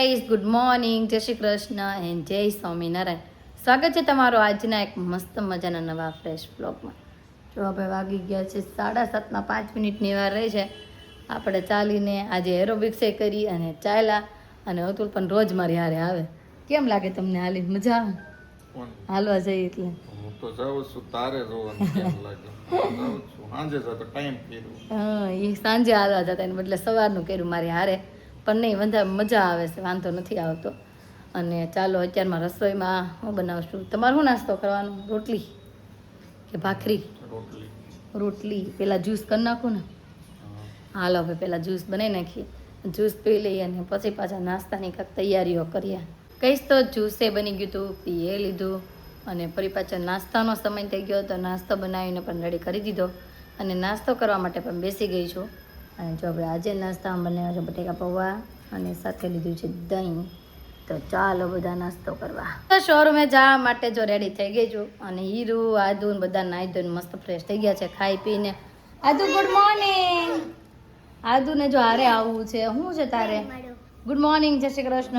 Guys, good morning, જય Shri Krishna and જય સ્વામિનારાયણ. સ્વાગત છે તમારો આજના એક મસ્ત મજાના નવા ફ્રેશ બ્લોગમાં. જો આપણે વાગી ગયા છે 7:30, 5 મિનિટની વાર રહી છે. આપણે ચાલીને આજે એરોબિક્સ કરી અને ચાલ્યા, અને અતુલ પણ રોજ મારી હારે આવે. કેમ લાગે તમને હાલી? મજા આવે હાલવા જઈએ એટલે? હું તો જાઉં છું, તારે જોવાનું કેમ લાગે. જાઉં છું સાંજે જતો ટાઈમ કર્યું. હા, એ સાંજે હાલવા જતા એને બદલે સવારનું કર્યું મારી હારે, પણ નહીં વધારે મજા આવે છે, વાંધો નથી આવતો. અને ચાલો અત્યારમાં રસોઈમાં હું બનાવશું. તમારે શું નાસ્તો કરવાનો? રોટલી કે ભાખરી? રોટલી. પહેલાં જ્યુસ કરી નાખું ને? હાલો હવે પહેલાં જ્યુસ બનાવી નાખીએ, જ્યુસ પી લઈએ અને પછી પાછા નાસ્તાની કાંઈક તૈયારીઓ કરીએ. કહીશ તો જ્યુસે બની ગયું હતું, પીએ લીધું, અને ફરી પાછો નાસ્તાનો સમય થઈ ગયો તો નાસ્તો બનાવીને પણ રેડી કરી દીધો, અને નાસ્તો કરવા માટે પણ બેસી ગઈ છું. અને જો આપણે આજે નાસ્તામાં બનાવ્યા છે બટેકા પૌવા, અને સાથે લીધું છે દહીં. તો ચાલો બધા નાસ્તો કરવા. તો શોરૂમે જવા માટે જો રેડી થઈ ગઈ છું, અને હીરુ આદુ બધા નાહી ધોઈને મસ્ત ફ્રેશ થઈ ગયા છે ખાઈ પીને. આદુ ગુડ મોર્નિંગ. આદુને જો હારે આવવું છે. શું છે તારે? ગુડ મોર્નિંગ, જય શ્રી કૃષ્ણ.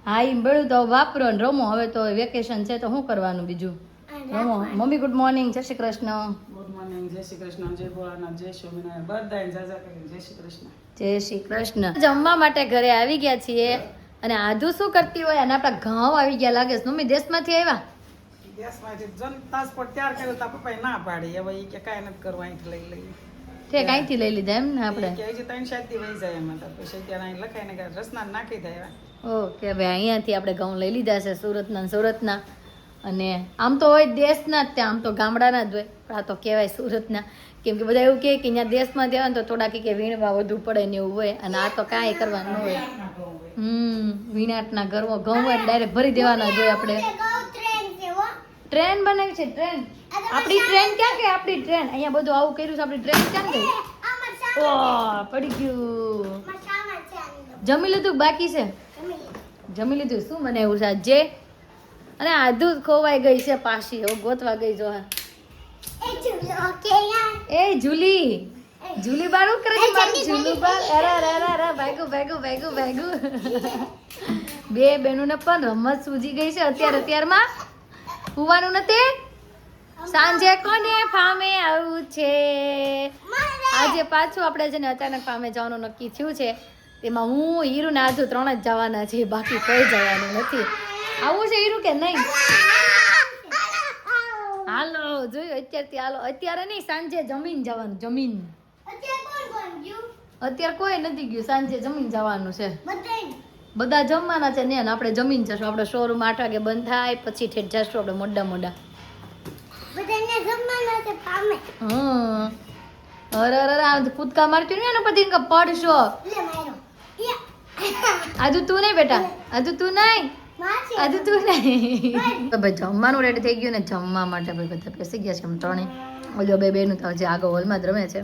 હા, એમ બેડું તો વાપરો ને રમો. હવે તો વેકેશન છે તો શું કરવાનું બીજું? રમો. મમ્મી ગુડ મોર્નિંગ, જય શ્રી કૃષ્ણ. ગુડ મોર્નિંગ, જય શ્રી કૃષ્ણ, જય ભોળાનાથ, જય સ્વામિનારાયણ, બધાને જાજા કરીને જય શ્રી કૃષ્ણ. જય શ્રી કૃષ્ણ. જમવા માટે ઘરે આવી ગયા છીએ, અને આધુ શું કરતી હોય? અને આપણા ઘઉં આવી ગયા લાગે છે. મમ્મી દેશમાંથી આવ્યા? ગેસમાંથી જનતાસ પર તૈયાર કર્યો તો પપ્પાએ ના પાડી. હવે એ કે કાંઈ નથી કરવું, અહીંથી લઈ લઈએ. ઠીક, અહીંથી લઈ લીધા એમ ને આપણે? કે હજી 3-7 દી વહી જાય એમાં. તો પછી અત્યારે અહીં લખાઈને કે રસના નાખી દે. ઓકે, હવે અહીંયાથી આપણે ઘઉં લઈ લીધા છે સુરતના. અને આમ તો હોય દેશના જ, ત્યાં આમ તો ગામડાના જ હોય, પણ આ તો કહેવાય સુરતના. કેમ કે બધા એવું કહે કે અહીંયા દેશમાં જવા ને તો થોડા કે વીણવા વધુ પડે ને એવું હોય, અને આ તો કાંઈ કરવાનું હોય. વિનાટના ઘઉં હોય ડાયરેક્ટ ભરી દેવાના જ હોય. આપણે ટ્રેન બનાવી છે. ટ્રેન આપણી ટ્રેન ક્યાં કે? આપણી ટ્રેન અહીંયા બધું આવું કર્યું છે. આપણી ટ્રેન ક્યાં ગઈ? ઓહ, પડી ગયું. જમી લીધું? બાકી છે? જમી લીધું. શું બનાવ્યું છે આજે? અને આધુ ખોવાઈ ગઈ છે પાછી, હવે ગોતવા ગઈ જો. એ જુલી બારું કરે છે મારું જુલું બાર. અરે ભાગું. બે બેનોને પણ રમત સૂજી ગઈ છે અત્યારમાં. સુવાનું નથી. સાંજે કોને ફામે આવું છે? આજે પાછું આપણે છે ને અચાનક ફામે જવાનું નક્કી થયું છે. તેમાં હું, હીરુ ને આધુ 3 જ જવાના છે, બાકી કોઈ જવાનું નથી. આવું છે હીરુ કે નહીં? હાલો જોયું અત્યારથી. હાલો અત્યારે નહીં, સાંજે જમીન જવાનું. જમીન અત્યારે કોઈ નથી ગયું, સાંજે જમીન જવાનું છે. બધા જમવાના છે ને આપણે જમીન જશું. આપણે શોરૂમ 8 વાગે બંધ થાય પછી ઠેઠ જશું આપણે મોડા. અરે કૂદકા મારતી ને પછી પડશો. આજુ તું નહીં બેટા, આજુ તું નહીં. ભાઈ જમવાનું રેડી થઈ ગયું ને, જમવા માટે ભાઈ બધા બેસી ગયા છે. ત્રણે ઓલો બે બેનું તો હજી આગળ હોલમાં જ રમે છે.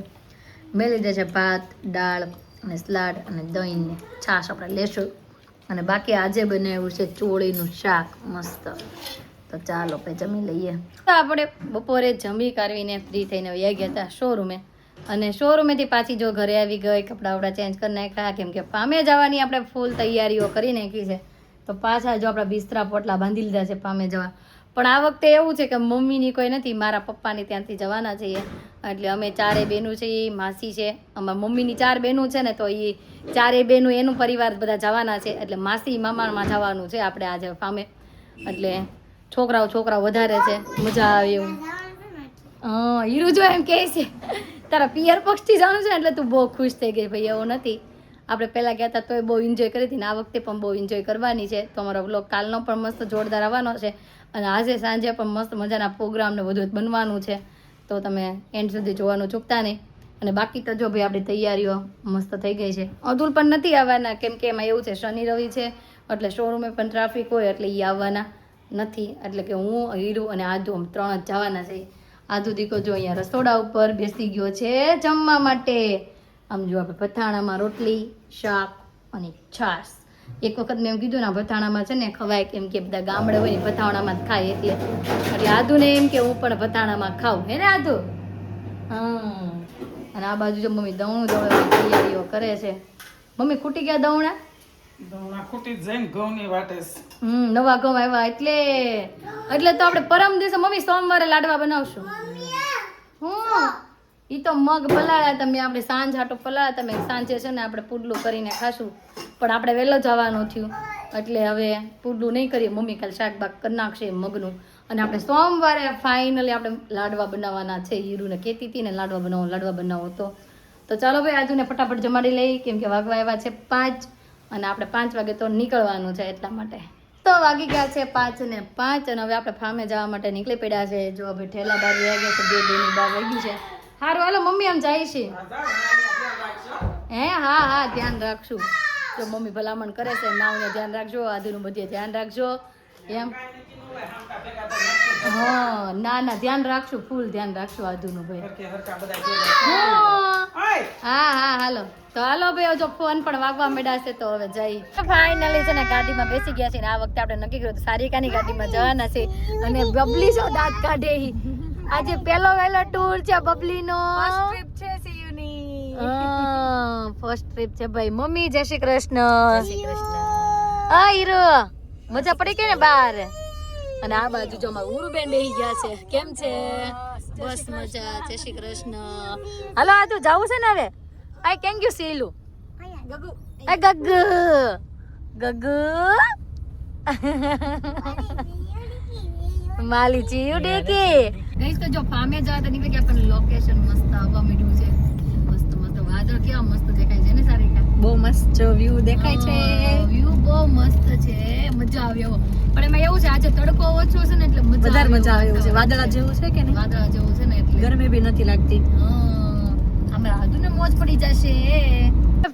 મેં લીધે છે ભાત, દાળ અને સલાડ અને દહીં ને છાશ આપણે લેશું. અને બાકી આજે બનાવ્યું છે ચોળીનું શાક મસ્ત. તો ચાલો આપણે જમી લઈએ. તો આપણે બપોરે જમી કાઢવીને ફ્રી થઈને વયા ગયા હતા શોરૂમે, અને શોરૂમેથી પાછી જો ઘરે આવી ગઈ, કપડાં વપડા ચેન્જ કરી નાખ્યા, કેમ કે પામે જવાની આપણે ફૂલ તૈયારીઓ કરી નાખી છે. તો પાછા જો આપણા બિસ્તરા પોટલા બાંધી લીધા છે પામે જવા. પણ આ વખતે એવું છે કે મમ્મીની કોઈ નથી, મારા પપ્પાની ત્યાંથી જવાના છીએ. એટલે અમે 4 બહેનું છે, માસી છે. અમારા મમ્મીની 4 બહેનું છે ને, તો એ 4 બહેનું એનું પરિવાર બધા જવાના છે. એટલે માસી મામામાં જવાનું છે આપણે આજે ફામે. એટલે છોકરાઓ વધારે છે, મજા આવે એવું. હા, હીરુ જો એમ કહે છે તારા પિયર પક્ષથી જવાનું છે ને, એટલે તું બહુ ખુશ થઈ ગઈ. ભાઈ એવું નથી, આપણે પહેલાં ગયા હતા તોય બહુ એન્જોય કરી હતી ને, આ વખતે પણ બહુ એન્જોય કરવાની છે. તો અમારો વ્લોગ કાલનો પણ મસ્ત જોરદાર આવવાનો છે, અને આજે સાંજે પણ મસ્ત મજાના પ્રોગ્રામ ને બધું બનવાનું છે. તો તમે એન્ડ સુધી જોવાનું ચૂકતા નહીં. અને બાકી તો જો ભાઈ આપણી તૈયારીઓ મસ્ત થઈ ગઈ છે. અતુલ પણ નથી આવવાના, કેમ કે એમાં એવું છે શનિ રવિ છે, એટલે શોરૂમે પણ ટ્રાફિક હોય, એટલે એ આવવાના નથી. એટલે કે હું, હીરુ અને આધુ 3 જ જવાના છે. આધુ દીકો જો અહીંયા રસોડા ઉપર બેસી ગયો છે જમવા માટે. આમ જો આપણે ભથાણામાં રોટલી, શાક અને છાશ. એક વખત મેં એમ કીધું ને, ભથાણામાં છે ને ખવાય, કેમ કે બધા ગામડે હોય ને ભથાણામાં જ ખાય. એટલે આધુને એમ કે હું પણ ભથાણામાં ખાઉં, હે ને આધુ? હા. અને આ બાજુ જો મમ્મી દવણું દળવાની તૈયારીઓ કરે છે. મમ્મી ખૂટી ગયા દવણા દવણા ખૂટી જ જાય ને ઘઉંની વાટે છે. નવા ઘઉં આવ્યા એટલે તો આપણે પરમ દિવસે મમ્મી સોમવારે લાડવા બનાવશું ઈ તો મગ પલાળ્યા તમે આપણે સાંજ હાટો પલાળ્યા તમે સાંજે છે ને આપણે પુડલું કરીને ખાશું પણ આપણે વહેલો જવાનું થયું એટલે હવે પુડલું નહીં કરીએ મમ્મી કાલે શાકબાક કરી નાખશે મગનું અને આપણે સોમવારે ફાઇનલી આપણે લાડવા બનાવવાના છે હીરુને કહેતી હતી ને લાડવા બનાવો તો ચાલો ભાઈ આજુને ફટાફટ જમાડી લઈ કેમ કે વાગવા આવ્યા છે 5 અને આપણે 5 વાગે તો નીકળવાનું છે એટલા માટે તો વાગી ગયા છે 5 ને 5 અને હવે આપણે ફાર્મે જવા માટે નીકળી પડ્યા છે જો ભાઈ ઠેલા બાર રહી ગયા છે 2 બાર વાગ્યું છે હારું હાલો મમ્મી આમ જાય છે હા ધ્યાન રાખશું જો મમ્મી ભલામણ કરે છે નાવને ધ્યાન રાખજો આદુનું બધે ધ્યાન રાખજો એમ ના ધ્યાન રાખશું ફૂલ ધ્યાન રાખશું આદુનું ભાઈ હા હાલો તો હાલો ભાઈ જો ફોન પણ વાગવા માંડ્યા છે તો હવે જઈ ફાઇનલી છે ને ગાડીમાં બેસી ગયા છે ને આ વખતે આપણે નક્કી કર્યું સારિકાની ગાડીમાં જવાના છે અને બબલી જો દાંત કાઢે આજે પહેલો ટૂર છે બબલીનો ફર્સ્ટ ટ્રીપ છે ભાઈ મમ્મી જય શ્રી કૃષ્ણ હા હીરો મજા પડી ગઈ ને બહાર અને આ બાજુ જો અમારું ઉરુબેન બેહી ગયા છે કેમ છે બસ મજા જય શ્રી કૃષ્ણ હાલો આ તું જાવું છે ને હવે આઈ કેન યુ સીલું ગગુ માલી ચીયું ડેકે ગઈસ તો જો ફામે જવા તો નીકળી ગયા પણ લોકેશન મસ્ત આવવા મળ્યું છે મસ્ત વાદળ કેવા મસ્ત દેખાય છે ને સારિકા બહુ મસ્ત વ્યૂ દેખાય છે વ્યૂ બહુ મસ્ત છે મજા આવે એવો પણ એમાં એવું છે આજે તડકો ઓછો છે ને એટલે વધારે મજા આવે એવું છે વાદળા જેવું છે કે નહીં વાદળા જેવું છે ને એટલે ગરમી બી નથી લાગતી અમે આદુને મોજ પડી જશે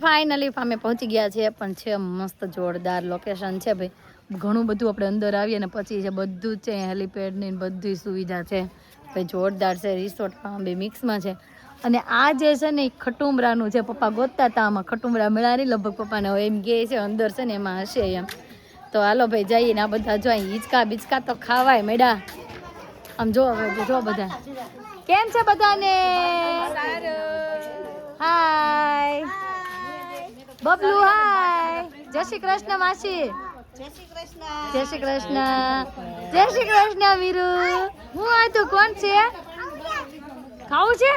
ફાઇનલી ફામે પહોંચી ગયા છે પણ છે મસ્ત જોરદાર લોકેશન છે ભાઈ ઘણું બધું આપણે અંદર આવીએ ને પછી છે બધું જ છે હેલીપેડ ની બધી સુવિધા છે ભાઈ જોરદાર છે રિસોર્ટમાં બે મિક્સમાં છે અને આ જે છે ને ખટુમરાનું છે પપ્પા ગોતતા હતા આમાં ખટુમરા મળ્યા નહીં લગભગ પપ્પાને હવે એમ કહે છે અંદર છે ને એમાં હશે એમ તો હાલો ભાઈ જઈએ ને આ બધા જો હિંચકા બીચકા તો ખાવાય મેડા આમ જો બધા કેમ છે બધાને હાય બબલુ હાય જય શ્રી કૃષ્ણ માસી જય શ્રી કૃષ્ણ વીરુ હું આ તો કોણ છે ખાવું છે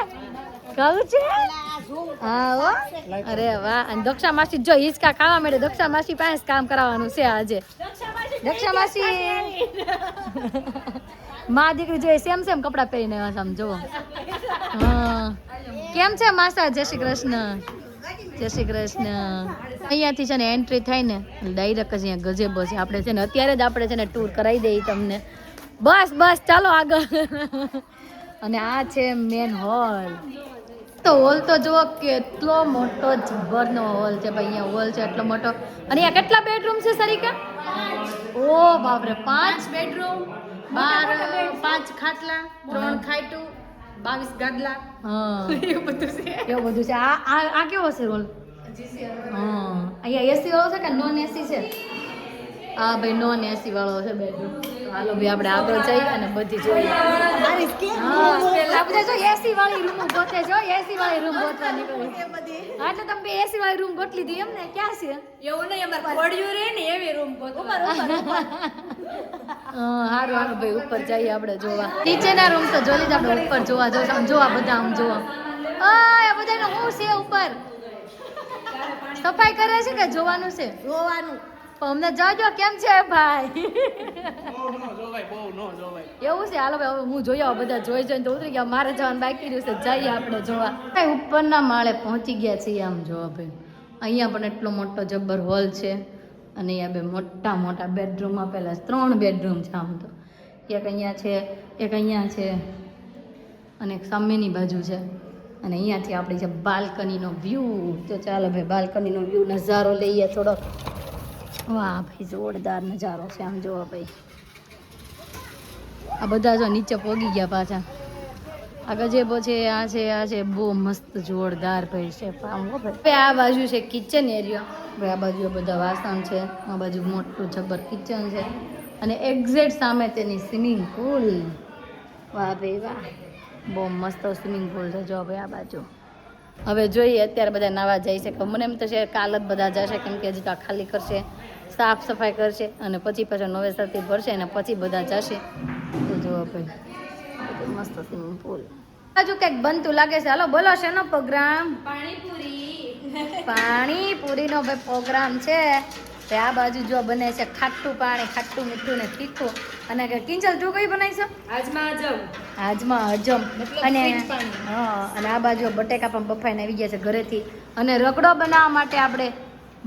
હા હો અરે વાહ અને દક્ષા માસી જો હિંચકા ખાવા મળે દક્ષા માસી પાસે કામ કરાવવાનું છે આજે દક્ષા માસી માં દીકરી જોઈએ સેમ કપડા પહેરીને આવ્યા છે આમ જુઓ હા કેમ છે માસા જય શ્રી કૃષ્ણ અહીંયાથી છે ને એન્ટ્રી થાય ને ડાયરેક્ટ જ અહીંયા ગજેબો છે આપણે છે ને અત્યારે જ આપણે છે ને ટૂર કરાવી દઈએ તમને બસ ચાલો આગળ અને આ છે મેન હોલ તો હોલ તો જુઓ કેટલો મોટો જબરનો હોલ છે ભાઈ અહીંયા હોલ છે એટલો મોટો અને અહીંયા કેટલા બેડરૂમ છે સરિકા ઓ બાપરે 5 બેડરૂમ 5 ખાટલા 3 ખાટું 22 ગાદલા એવું બધું છે આ કેવો છે રોલ અહીંયા એસી વાળો છે કે નોન એસી છે હા ભાઈ નોન એસી વાળો છે બેડરૂમ હાલો ભાઈ આપણે આગળ જઈએ અને બધી જોઈએ બધા જો એસી વાળી રૂમ ગોતે છો એસી વાળી રૂમ ગોતવા નીકળી એટલે તમે એસી વાળી રૂમ ગોત લીધી એમ ને ક્યાં છે એવું નહીં અમાર પડ્યું રે ને એવી રૂમ હારું ભાઈ ઉપર જઈએ આપણે જોવા નીચેના રૂમ તો જોઈ લીધા આપણે ઉપર જોવા જોવા બધા આમ જોવા આ બધાનો હું છે ઉપર સફાઈ કરે છે કે જોવાનું છે અમને જાજો કેમ છે ભાઈ એવું છે હાલો ભાઈ હું જોઈ આવું બધા જોઈને તો ઉતરી ગયા મારે જવાનું બાકી રહ્યું છે જઈએ આપણે જોવા ઉપરના માળે પહોંચી ગયા છીએ આમ જોવા ભાઈ અહીંયા પણ એટલો મોટો જબ્બર હોલ છે અને અહીંયા બે મોટા બેડરૂમ આપેલા 3 બેડરૂમ છે આમ તો એક અહીંયા છે અને એક સામેની બાજુ છે અને અહીંયાથી આપણી છે બાલ્કનીનો વ્યૂ તો ચાલો ભાઈ બાલ્કનીનો વ્યૂ નજારો લઈએ થોડો વાહ ભાઈ જોરદાર નજારો છે આમ જોવો ભાઈ આ બધા જો નીચે પોગી ગયા પાછા આ ગજેબો છે આ છે બહુ મસ્ત જોરદાર ભાઈ છે ભાઈ આ બાજુ છે કિચન એરિયા ભાઈ આ બાજુ બધા વાસણ છે આ બાજુ મોટું જબર કિચન છે અને એક્ઝેક્ટ સામે તેની સ્વિમિંગ પુલ વાહ ભાઈ વાહ બહુ મસ્ત સ્વિમિંગ પુલ છે જો ભાઈ આ બાજુ હવે જોઈએ અત્યારે બધા નાવા જાય છે. મને એમ તો છે કાલ જ બધા જશે, કેમ કે હજી તો આ ખાલી કરશે, સાફ સફાઈ કરશે અને પછી પાછા નવેસરથી ભરશે અને પછી બધા જશે. તો જુઓ ભાઈ મસ્ત સ્વિમિંગ પુલ. હજુ કંઈક બનતું લાગે છે. હાલો બોલો શેનો પ્રોગ્રામ? પાણીપુરીનો ભાઈ પ્રોગ્રામ છે. તે આ બાજુ જો બને છે ખાટું પાણી, ખાટું મીઠું ને તીખું. અને કિંજલ તું કઈ બનાવીશ? આજમાં હજમ. અને હા, અને આ બાજુ બટેકા પણ બફાઈને આવી ગયા છે ઘરેથી. અને રગડો બનાવવા માટે આપણે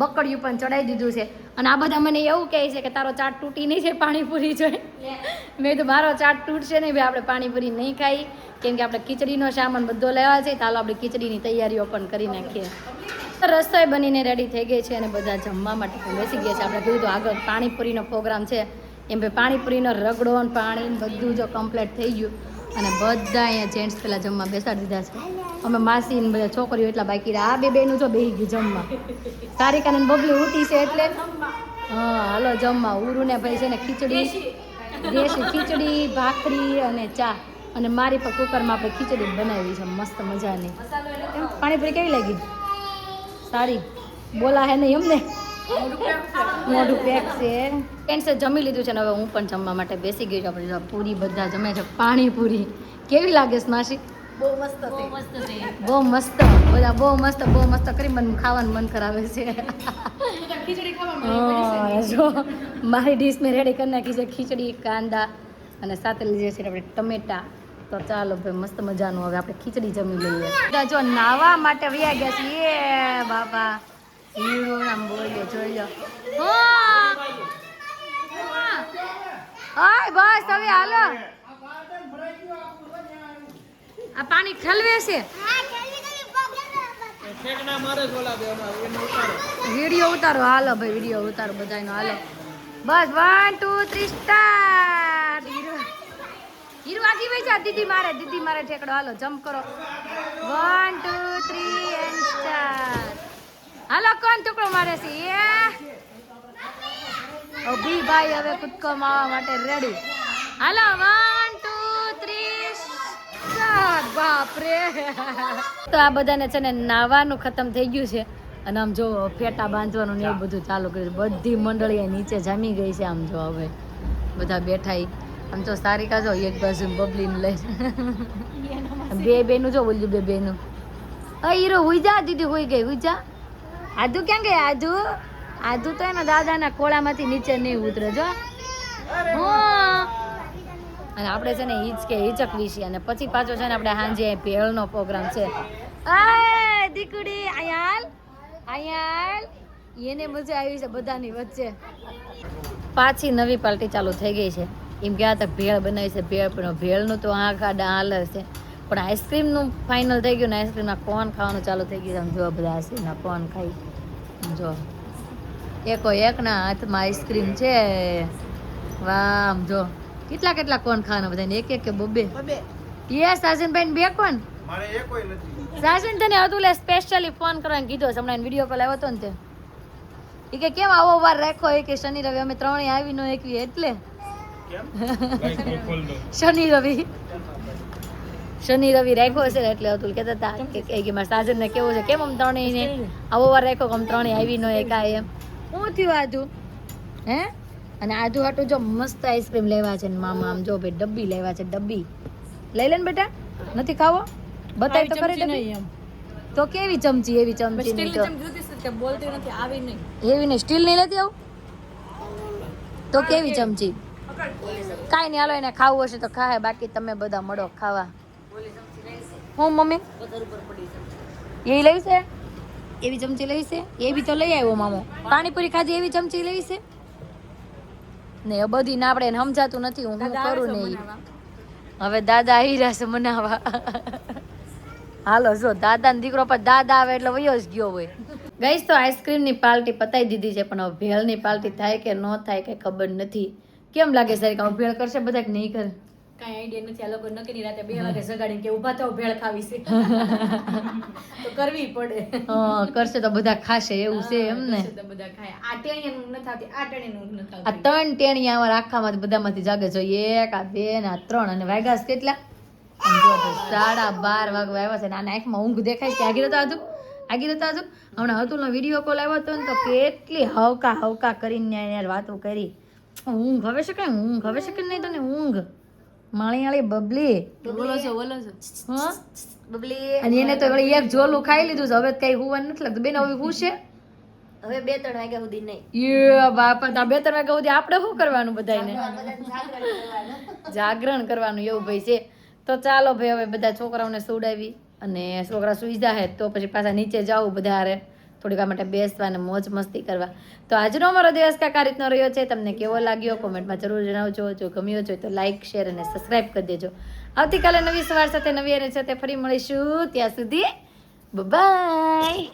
બકડિયું પણ ચડાવી દીધું છે. અને આ બધા મને એવું કહે છે કે તારો ચાટ તૂટી નહીં છે, પાણીપુરી જોઈ. મેં કીધું મારો ચાટ તૂટશે નહીં ભાઈ, આપણે પાણીપુરી નહીં ખાઈ, કેમ કે આપણે ખીચડીનો સામાન બધો લેવા છે. તો હાલો આપણે ખીચડીની તૈયારીઓ પણ કરી નાખીએ. રસોઈ બનીને રેડી થઈ ગઈ છે અને બધા જમવા માટે પણ બેસી ગયા છે. આપણે કીધું તો આગળ પાણીપુરીનો પ્રોગ્રામ છે એમ ભાઈ, પાણીપુરીનો રગડો અને પાણી બધું જો કમ્પ્લીટ થઈ ગયું. અને બધા અહીંયા જેન્ટ્સ પહેલાં જમવા બેસાડી દીધા છે. અમે માસી ને બધા છોકરીઓ એટલા બાકી રહ્યા. આ બેનું જો બેસી ગયું જમવા. સારિકા ને બબલી ઉઠી છે એટલે હા હાલો જમવા. ઉરુને ભાઈ છે ને ખીચડી, દેશી ખીચડી, ભાખરી અને ચા. અને મારી પર કુકરમાં આપણે ખીચડી બનાવી છે મસ્ત મજાની. પાણીપુરી કેવી લાગી? સારી. બોલા હે નહીં અમને, મોઢું પેક છે. ફ્રેન્ડ્સે જમી લીધું છે ને હવે હું પણ જમવા માટે બેસી ગઈ છું. આપણે પૂરી બધા જમે છે. પાણીપુરી કેવી લાગે છે માસી? બહુ મસ્ત બધા બહુ મસ્ત કરી મને ખાવાનું મન કરાવે છે. જો મારી ડીશ મેં રેડી કરી નાખી છે ખીચડી, કાંદા અને સાથે લીધે છે આપણે ટમેટા. તો ચાલો ભાઈ મસ્ત મજાનું હવે આપણે ખીચડી જમી લઈએ. બધા જો નાવા માટે વયા ગયા છીએ. બાપા હીરું આમ બોલ્યો જોઈ લો. હાય બસ હવે હાલો. આ પાણી ઠલવે છે. વિડીયો ઉતારો હાલો ભાઈ, વિડીયો ઉતારો બધાનો હાલો. બસ 1 2 3 સ્ટાર્ટ. હીરો આગી વઈ જા. દીદી મારે ઠેકડો. હાલો જમ્પ કરો. 1 2 3 એન્ડ સ્ટાર્ટ. હાલો કોણ ટુકડો મારે છે? અભી ભાઈ હવે કૂદકો મારવા માટે રેડી. હાલો 1 2 3 સ્ટાર્ટ. બાપ રે. તો આ બધાને છે ને નાવાનું ખતમ થઈ ગયું છે અને આમ જો ફેટા બાંધવાનું ને એવું બધું ચાલુ કર્યું. બધી મંડળી નીચે જામી ગઈ છે. આમ જો હવે બધા બેઠા. આમ તો સારિકા જો એક બાજુ બબલીને લઈ બે બેનું જો બોલ્યું બે બેનું. હીરો હુઈ જા. દીદી હુઈ ગઈ. હુઈ જા. આધુ ક્યાં ગઈ? આધુ તો એના દાદાના ખોળામાંથી નીચે નહીં ઉતરે જો. અને આપણે છે ને હિચકવી છીએ. અને પછી પાછો છે ને આપણે સાંજે ભેળનો પ્રોગ્રામ છે. દીકડી આયાલ એને મજા આવી છે બધાની વચ્ચે. પાછી નવી પાર્ટી ચાલુ થઈ ગઈ છે. એમ કે આ તો ભેળ બનાવી છે. ભેળનું તો આ ગાડા હાલે છે, પણ આઈસ્ક્રીમનું ફાઇનલ થઈ ગયું ને આઈસ્ક્રીમના કોન ખાવાનું ચાલુ થઈ ગયું. આમ જો બધા આઈસ્ક્રીમના કોન ખાઈ. જો એકના હાથમાં આઈસ્ક્રીમ છે. વાહ આમ જો કેટલા કોન ખાવાના બધાને? એક કે બબે? યસ સાજનભાઈ 2 કોન. મારે એક કોઈ નથી. સાજન તને અતુલે સ્પેશિયલી ફોન કરવાનું કીધો છે. હમણાં વિડીયો કોલ આવ્યો હતો ને તે એ કે કેમ આવો વાર રાખો એ કે શનિ રવિ અમે ત્રણેય આવી નો એકવી એટલે શનિ રવિ રાખ્યો છે એટલે અતુલ કહેતા હતા કે મારા સાજનને કેવું છે કેમ આમ ત્રણેયને આવો વાર રાખ્યો કે આમ ત્રણેય આવી નો એકાય એમ. શું થયું આધુ? હે? અને આધુ હાટું જો મસ્ત આઈસ્ક્રીમ લેવા છે ને મામા આમ જો ભાઈ ડબ્બી લેવા છે. ડબ્બી લઈ લે ને બેટા. નથી ખાવો? બતાવી તો ખરી ડબ્બી. તો કેવી ચમચી? એવી ચમચી નહીં તો બોલતી નથી. આવી નહીં એવી નહીં. સ્ટીલ નહીં લેતી આવું તો કેવી ચમચી? કાંઈ નહીં હાલો એને ખાવું હશે તો ખાય, બાકી તમે બધા મળો ખાવા. હું મમ્મી એ લઈ છે? એવી ચમચી લઈ છે? એવી તો લઈ આવ્યો મામો. પાણીપુરી ખાધી એવી ચમચી લઈ છે? નહીં બધી ના આપણે સમજાતું નથી. હું કરું નહીં. હવે દાદા આવી રહ્યા છે મનાવા. હાલો જો દાદા ને દીકરો પર દાદા આવે એટલે વયો જ ગયો હોય. ગઈશ તો આઈસ્ક્રીમની પાર્ટી પતાવી દીધી છે, પણ હવે ભેળની પાર્ટી થાય કે ન થાય કે ખબર નથી. કેમ લાગે સારી ભેળ કરશે બધા કે નહીં કરે? કાંઈ આઈડિયા નથી. આ લોકો નક્કી રાતે 2 વાગે જગાડીને કે ઊભા થાવ ભેળ ખાવી છે તો કરવી પડે. કરશે તો બધા ખાશે એવું છે એમ ને? તો બધા ખાય. આ ટેણીનું નથી આવતી, આ ટેણીનું નથી આવતી. આ 3 ટેણી અમારા આખામાંથી બધામાંથી જાગે છે. 1 આ 2 ને આ 3 અને વાગ્યા કેટલા? આમ જો તો 12:30 વાગવા આવ્યા છે ને આના આંખમાં ઊંઘ દેખાય છે. આગી રહેતા હતું હમણાં હતુલનો વિડીયો કોલ આવ્યો હતો ને તો કેટલી હવકા કરીને યાર વાતો કરી. ઊંઘ હવે છે કે નહીં તને ઊંઘ માળી બબલી બોલો છો હા બબલી અને એને તો વળી એક ઝોલું ખાઈ લીધું છે હવે કઈ હુવાનું નથી લાગતું. બેન હવે હું છે હવે 2-3 વાગ્યા સુધી નહીં યે બાપા તા 2-3 વાગ્યા સુધી આપણે શું કરવાનું બધાને જાગરણ કરવાનું એવું ભાઈ છે. તો ચાલો ભાઈ હવે બધા છોકરાઓને સુવડાવી અને છોકરા સુઈ જાય તો પછી પાછા નીચે જાવું બધા હારે થોડીક વાર માટે બેસવા અને મોજ મસ્તી કરવા. તો આજનો અમારો દિવસ કાંઈક આ રીતનો રહ્યો છે. તમને કેવો લાગ્યો કોમેન્ટમાં જરૂર જણાવજો. જો ગમ્યો છે તો લાઈક શેર અને સબસ્ક્રાઈબ કરી દેજો. આવતીકાલે નવી સવાર સાથે નવી અને સાથે ફરી મળીશું. ત્યાં સુધી બાય.